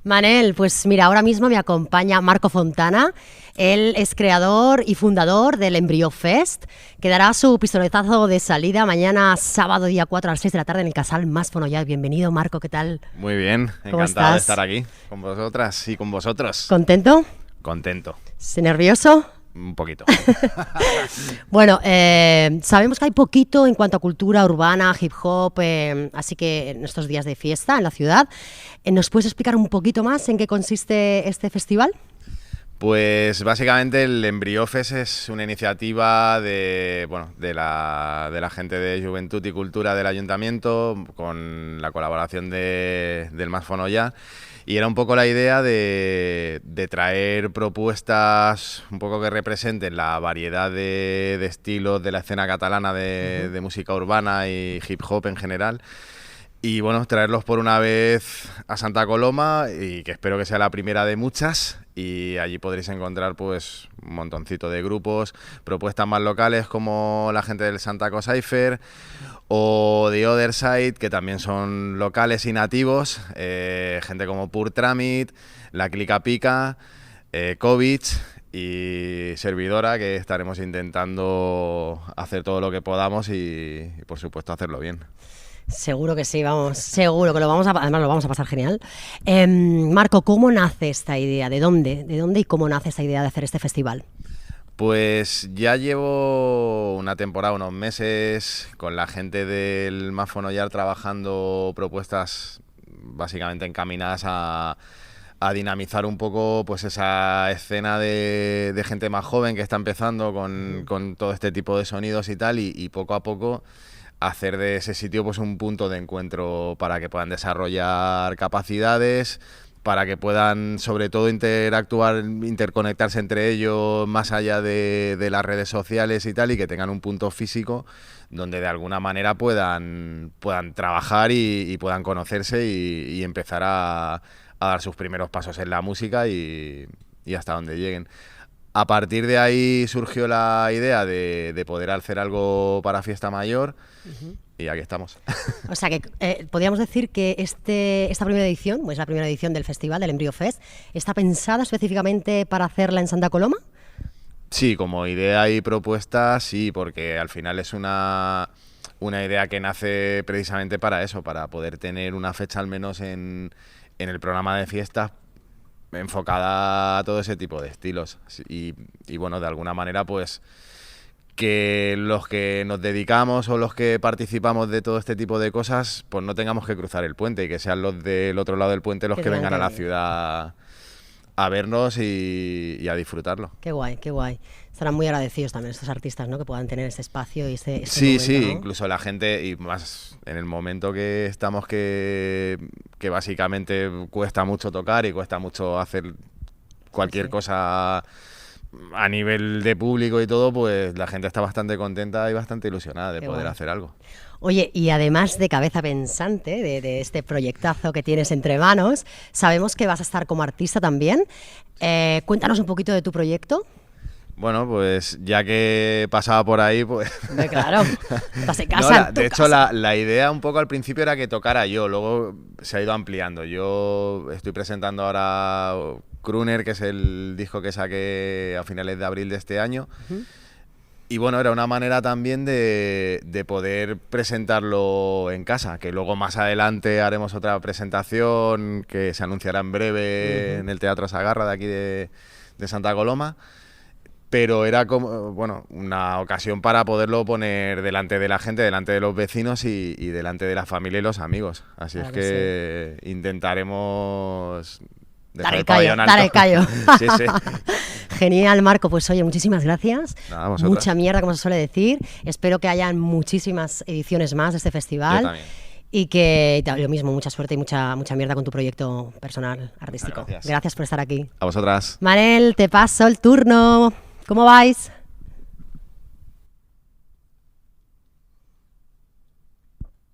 Manel, pues mira, ahora mismo me acompaña Marco Fontana. Él es creador y fundador del Embrió Fest, que dará su pistoletazo de salida mañana sábado día 4 a las 6 de la tarde en el Casal Mas Fonollar. Bienvenido, Marco, ¿qué tal? Muy bien, encantado de estar aquí con vosotras y con vosotros. ¿Contento? Contento. ¿Nervioso? Un poquito. Bueno, sabemos que hay poquito en cuanto a cultura urbana, hip hop, así que en estos días de fiesta en la ciudad, ¿nos puedes explicar un poquito más en qué consiste este festival? Pues básicamente el Embrió Fest es una iniciativa de la gente de Juventud y Cultura del Ayuntamiento con la colaboración del Mas Fonollar. Y era un poco la idea de traer propuestas un poco que representen la variedad de estilos de la escena catalana de música urbana y hip hop en general. Y bueno, traerlos por una vez a Santa Coloma y que espero que sea la primera de muchas. Y allí podréis encontrar pues un montoncito de grupos, propuestas más locales como la gente del Santaco Cypher o The Other Side, que también son locales y nativos, gente como Pur Tramit, La Clica Pica, Kovic y Servidora, que estaremos intentando hacer todo lo que podamos y por supuesto hacerlo bien. Seguro que sí, vamos, seguro que además lo vamos a pasar genial. Marco, ¿cómo nace esta idea? ¿De dónde y cómo nace esta idea de hacer este festival? Pues ya llevo una temporada, unos meses, con la gente del Mas Fonollar trabajando propuestas básicamente encaminadas a dinamizar un poco pues esa escena de gente más joven que está empezando con todo este tipo de sonidos y tal, y poco a poco hacer de ese sitio pues un punto de encuentro para que puedan desarrollar capacidades, para que puedan sobre todo interactuar, interconectarse entre ellos más allá de las redes sociales y tal, y que tengan un punto físico donde de alguna manera puedan trabajar y puedan conocerse y empezar a dar sus primeros pasos en la música y hasta donde lleguen. A partir de ahí surgió la idea de poder hacer algo para Fiesta Mayor y aquí estamos. O sea que podríamos decir que esta primera edición, pues la primera edición del festival, del Embrió Fest, ¿está pensada específicamente para hacerla en Santa Coloma? Sí, como idea y propuesta, sí, porque al final es una idea que nace precisamente para eso, para poder tener una fecha al menos en el programa de fiestas enfocada a todo ese tipo de estilos y bueno, de alguna manera pues que los que nos dedicamos o los que participamos de todo este tipo de cosas pues no tengamos que cruzar el puente y que sean los del otro lado del puente los que vengan a la ciudad a vernos y a disfrutarlo. Qué guay, qué guay. Estarán muy agradecidos también estos artistas, ¿no? Que puedan tener ese espacio y ese sí, momento, sí, ¿no? Incluso la gente, y más en el momento que estamos que básicamente cuesta mucho tocar y cuesta mucho hacer cualquier cosa a nivel de público y todo, pues la gente está bastante contenta y bastante ilusionada de poder hacer algo. Oye, y además de cabeza pensante de este proyectazo que tienes entre manos, sabemos que vas a estar como artista también. Cuéntanos un poquito de tu proyecto. Bueno, pues ya que he pasado por ahí, pues... Claro, estás en casa. De hecho, la idea un poco al principio era que tocara yo, luego se ha ido ampliando. Yo estoy presentando ahora Crooner, que es el disco que saqué a finales de abril de este año. Y bueno, era una manera también de poder presentarlo en casa, que luego más adelante haremos otra presentación que se anunciará en breve en el Teatro Sagarra de aquí de Santa Coloma. Pero era como, bueno, una ocasión para poderlo poner delante de la gente, delante de los vecinos y delante de la familia y los amigos. Así es que intentaremos dar el callo. Sí. Genial, Marco. Pues oye, muchísimas gracias. Nada, vosotras. Mucha mierda, como se suele decir. Espero que hayan muchísimas ediciones más de este festival. Yo también. Y que lo mismo, mucha suerte y mucha mierda con tu proyecto personal, artístico. Gracias. Gracias por estar aquí. A vosotras. Manel, te paso el turno. ¿Cómo vais?